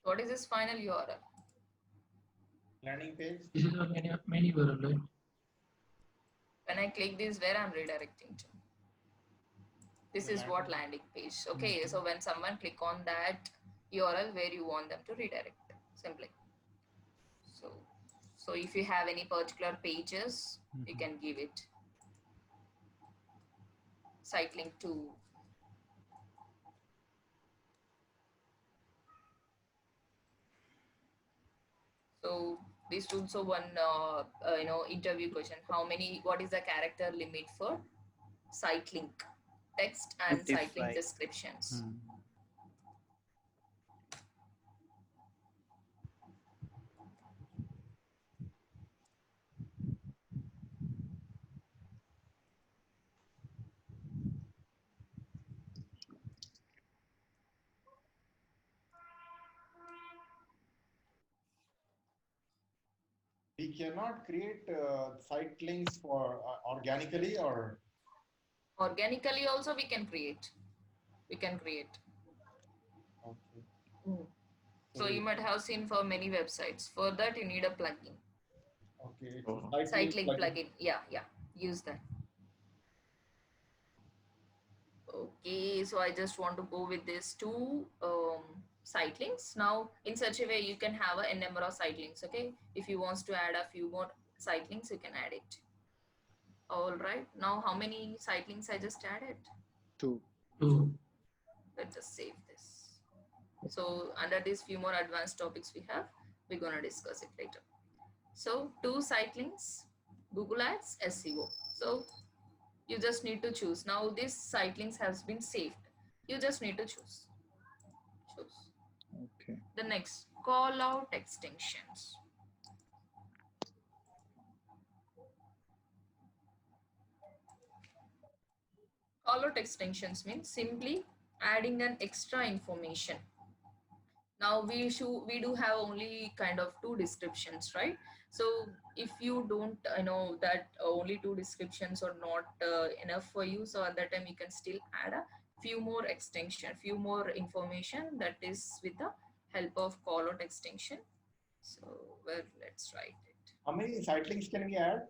what is this final URL? Landing page. This is the many URL, right? When I click this, where I'm redirecting to? This is what landing page. Okay, so when someone click on that URL, where you want them to redirect, simply. So if you have any particular pages, you can give it site link to. So this is also one interview question. What is the character limit for site link text and site link 25. descriptions? We cannot create site links for organically or Organically also we can create. okay. So you might have seen for many websites. For that you need a plugin. Okay. Oh. Site link plugin. Yeah. Use that. Okay, so I just want to go with these two site links. Now, in such a way, you can have a number of site links. Okay, if you want to add a few more site links, you can add it. All right. Now, how many site links I just added? 2. Let's just save this. So, under these few more advanced topics we have, we're gonna discuss it later. So, 2 site links, Google Ads, SEO. So, you just need to choose. Now, this site links has been saved. You just need to choose. Okay. The next, call out extensions. Call out extensions means simply adding an extra information. Now we do have only kind of 2 descriptions, right? So if you don't know that only 2 descriptions are not enough for you, so at that time you can still add a few more information that is with the help of call out extension. So well, let's write it. How many site links can we add?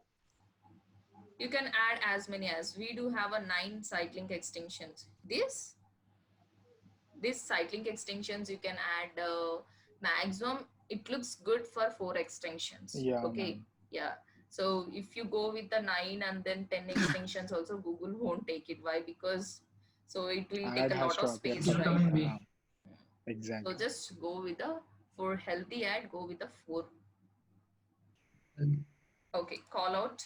You can add as many as we do have a 9 site link extensions. This site link extensions you can add maximum. It looks good for 4 extensions. Yeah. Okay. Ma'am. Yeah. So if you go with the 9 and then 10 extensions, also Google won't take it. Why? Because so it will Ad take a has lot to of appear space, for right? Coming yeah. week. Exactly. So just go with the for healthy ad. Go with the 4. Okay. Call out.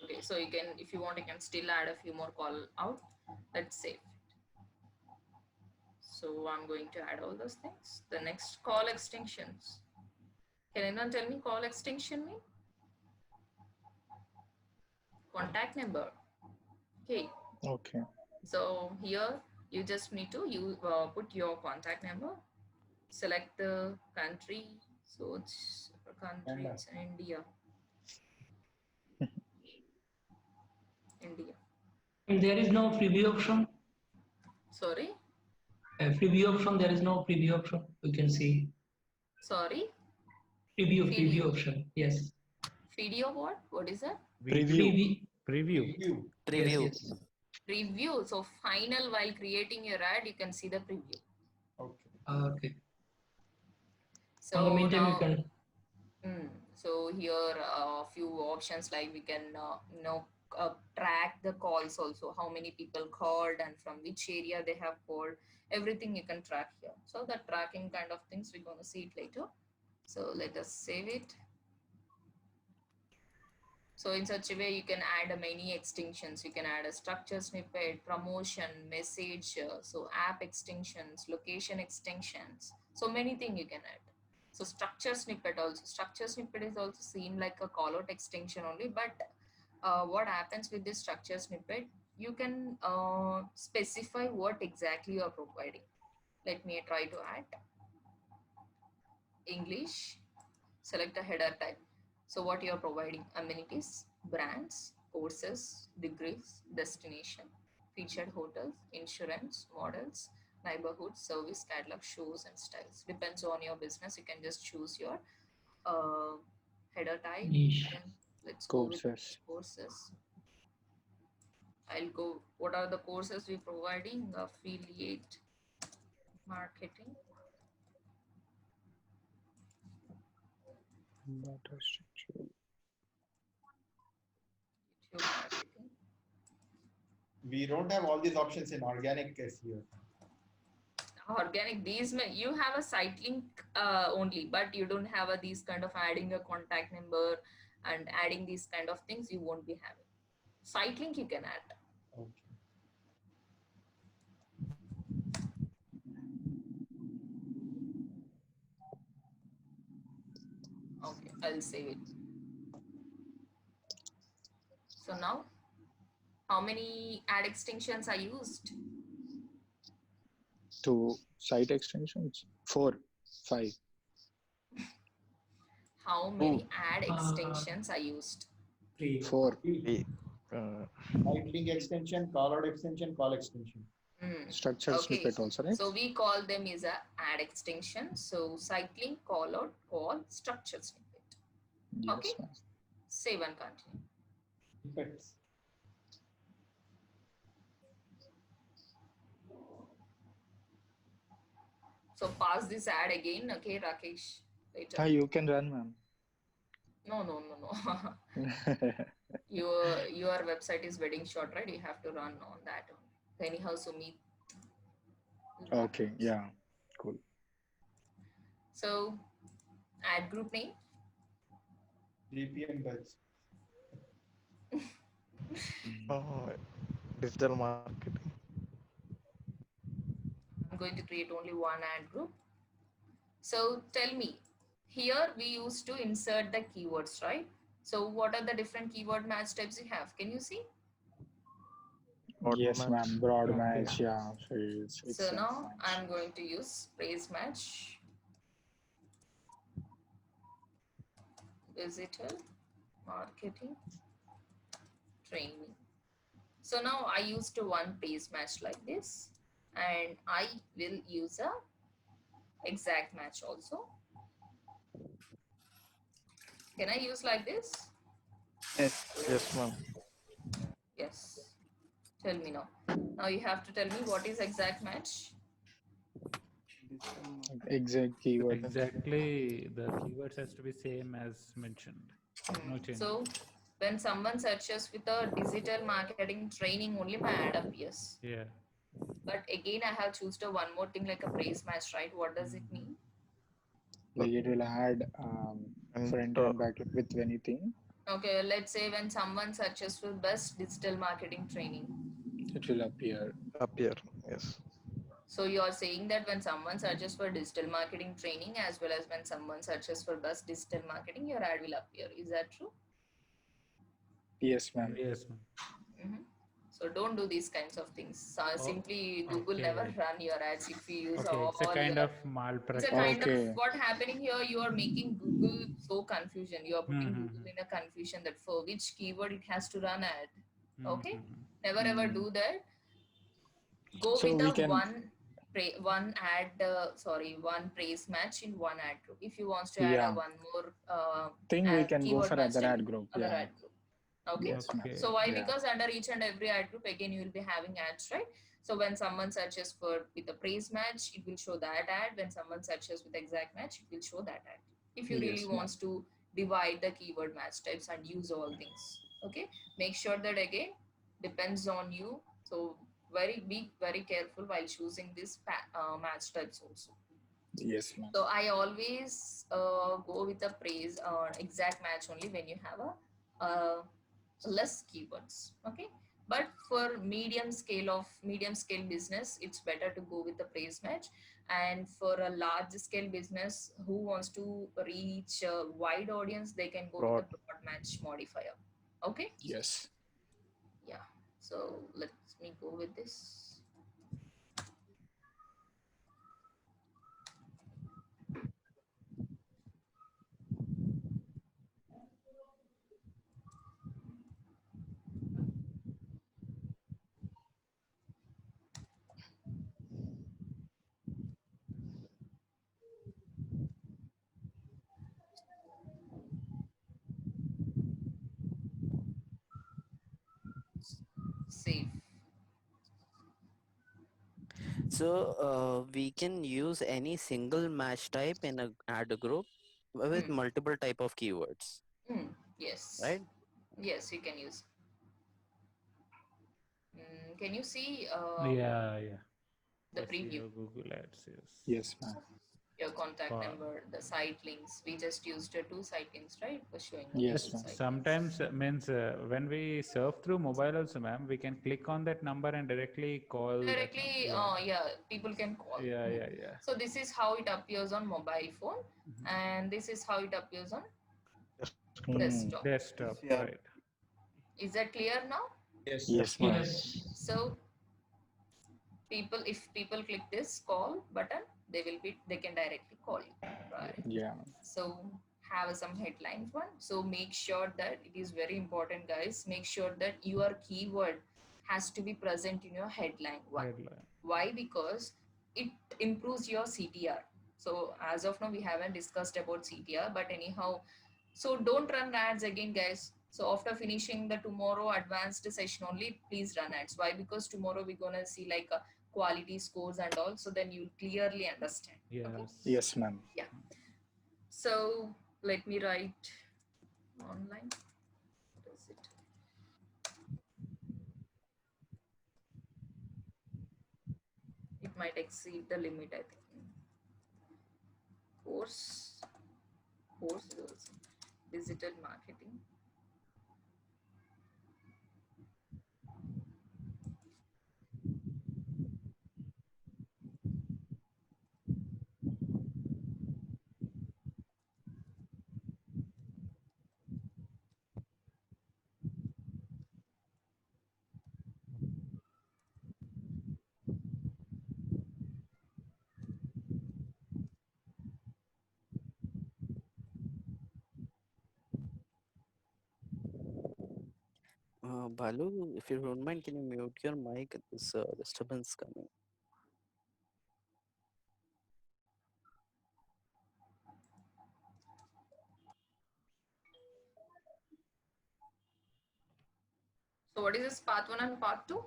Okay, so you can, if you want, you can still add a few more call out. Let's save it. So I'm going to add all those things. The next, call extensions. Can anyone tell me call extension mean? Contact number. Okay. Okay. So here You just need to put your contact number, select the country. So it's country, Canada. it's India. India. And there is no preview option. Sorry? Preview option. There is no preview option. You can see Sorry? preview option. Yes. Video what? What is that? Preview. Preview. Preview. Preview. Yes. Preview. So final, while creating your ad, you can see the preview. Okay. Okay. So On the meantime, now, you can. so here a few options, like we can track the calls also, how many people called and from which area they have called. Everything you can track here. So the tracking kind of things, we're going to see it later. So let us save it. So in such a way, you can add many extensions. You can add a structure snippet, promotion, message, so app extensions, location extensions. So many things you can add. So structure snippet also. Structure snippet is also seen like a callout extension only. But what happens with this structure snippet? You can specify what exactly you are providing. Let me try to add English. Select a header type. So what you are providing: amenities, brands, courses, degrees, destination, featured hotels, insurance, models, neighborhood, service, catalog, shows and styles. Depends on your business. You can just choose your header type. Niche. And let's go with Courses. courses. I'll go. What are the courses we're providing? Affiliate marketing. Data structure. YouTube marketing. We don't have all these options in organic SEO. Organic, these you have a site link only, but you don't have these kind of adding a contact number and adding these kind of things. You won't be having site link. You can add. Okay. Okay, I'll save it. So now, how many ad extensions are used? 2 site extensions. 4, 5. How many ad extensions are used? 4. Site link extension, call out extension, call extension. Structure Okay. snippet also, right? So we call them as a ad extension. So site link, call out, call, structure snippet. Yes, Okay. ma'am. Save and continue. Effects. So pass this ad again, okay, Rakesh. Later. You can run, ma'am. No. Your website is wedding short, right? You have to run on that. Anyhow, so meet. Okay, yeah, cool. So, ad group name. GPM buds. Digital marketing. I'm going to create only one ad group. So tell me, here we used to insert the keywords, right? So what are the different keyword match types you have? Can you see? Broad Yes, match. ma'am. Broad Okay. match, yeah. So it's So a now match. I'm going to use phrase match, digital marketing training. So now I used one phrase match like this, and I will use a exact match also. Can I use like this? Yes, ma'am. Yes. Tell me now. Now you have to tell me what is exact match. Exact keyword. Exactly, the keywords has to be same as mentioned. No change. So when someone searches with a digital marketing training, only my ad appears. Yeah. But again, I have chosen one more thing like a phrase match, right? What does it mean? Like it will add And, front and back with anything. Okay, let's say when someone searches for best digital marketing training. It will appear. appear. Yes. So you're saying that when someone searches for digital marketing training as well as when someone searches for best digital marketing, your ad will appear. Is that true? Yes, ma'am. Yes, ma'am. So don't do these kinds of things. Simply Google never okay. run your ads if you use Okay, it's a all kind your. of It's a malpractice. kind of Okay. what happening here. You are making Google so confusion. You are putting Mm-hmm. Google in a confusion that for which keyword it has to run ad. Okay, Mm-hmm. never ever do that. Go So with we a can, one praise match in one ad group. If you wants to add a yeah, one more think we can go keyword for match other in ad group. other Yeah. ad group. Okay. Yes, ma'am. Okay. So why? Yeah. Because under each and every ad group, again, you will be having ads, right? So when someone searches for with a praise match, it will show that ad. When someone searches with exact match, it will show that ad. If you really Yes, ma'am. wants to divide the keyword match types and use all things, okay, make sure that again depends on you. So be very careful while choosing this match types also. Yes, ma'am. So I always go with the praise exact match only when you have a less keywords. Okay, but for medium scale business, it's better to go with the praise match. And for a large scale business who wants to reach a wide audience, they can go with Broad. the broad match modifier. Okay, Yes. yeah. So let me go with this. Save. So we can use any single match type in a ad group with Hmm. multiple type of keywords, Yes. right? Yes, you can use. Can you see Yeah, yeah. the I see preview? your Google Ads. Yes. Yes, ma'am. Your contact Wow. number, the site links. We just used two site links, right? For showing the Yes, two ma'am. site links. Sometimes means when we surf through mobile also, ma'am, we can click on that number and directly call Directly, that. yeah, people can call. Yeah, yeah, yeah. So this is how it appears on mobile phone, and this is how it appears on Hmm. desktop. Desktop, Yeah. right? Is that clear now? Yes. Yes, ma'am. Yes. So if people click this call button, they can directly call you, right? Yeah. So have some headlines one. So make sure that it is very important, guys. Make sure that your keyword has to be present in your headline one. Headline. Why? Because it improves your CTR. So as of now, we haven't discussed about CTR, but anyhow, so don't run ads again, guys. So after finishing the tomorrow advanced session only, please run ads. Why? Because tomorrow we're gonna see like a quality scores and all. So then you'll clearly understand. Yes. Okay. Yes, ma'am. Yeah. So let me write online. What is it? It might exceed the limit, I think. Course is also digital marketing. Balu, if you don't mind, can you mute your mic? There's disturbance coming. So what is this part one and part two?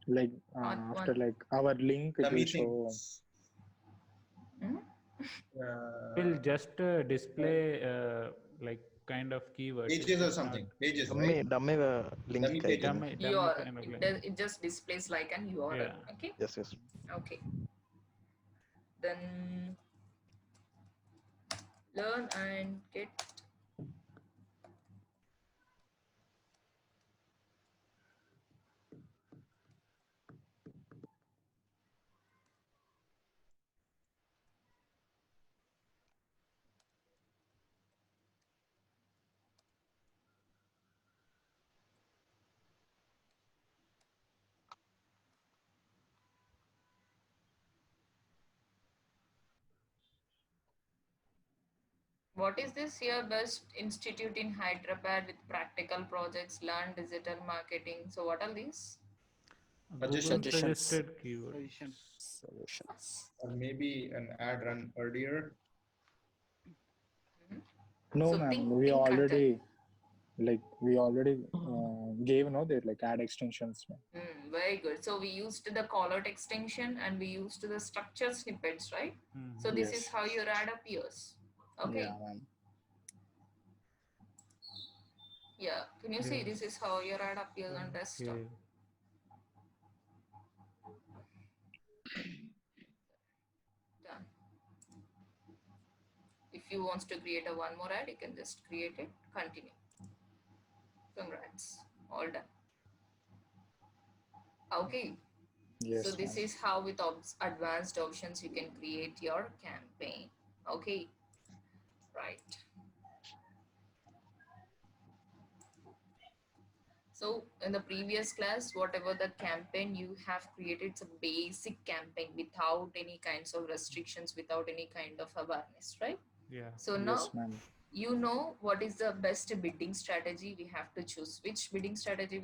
Like Part after one. like our link, The it will show. meetings. Hmm? Will just display like kind of keywords. Pages It or will something. not Pages, Dummy, right? dummy link Dummy pages. kind. dummy kind of link. It just displays like an URL. Yeah. Okay. Yes, yes. Okay. Then learn and get. What is this here? Best institute in Hyderabad with practical projects, learn digital marketing. So what are these? Google Suggestions. suggested keywords. Suggestion. Solutions. Or maybe an ad run earlier. No, So ma'am. think- We think content. already gave their like ad extensions, ma'am. Very good. So we used the callout extension and we used the structure snippets, right? Mhm. So this is Yes. how your ad appears. Okay. Yeah, ma'am. Yeah. Can you see Yeah. this is how your ad appears on desktop? Okay. Done. If you want to create a one more ad, you can just create it. Continue. Congrats. All done. Okay. Yes, So this ma'am. is how with advanced options you can create your campaign. Okay. Right. So in the previous class, whatever the campaign you have created, it's a basic campaign without any kinds of restrictions, without any kind of awareness, right? Yeah. So now Yes, ma'am. you know what is the best bidding strategy we have to choose. Which bidding strategy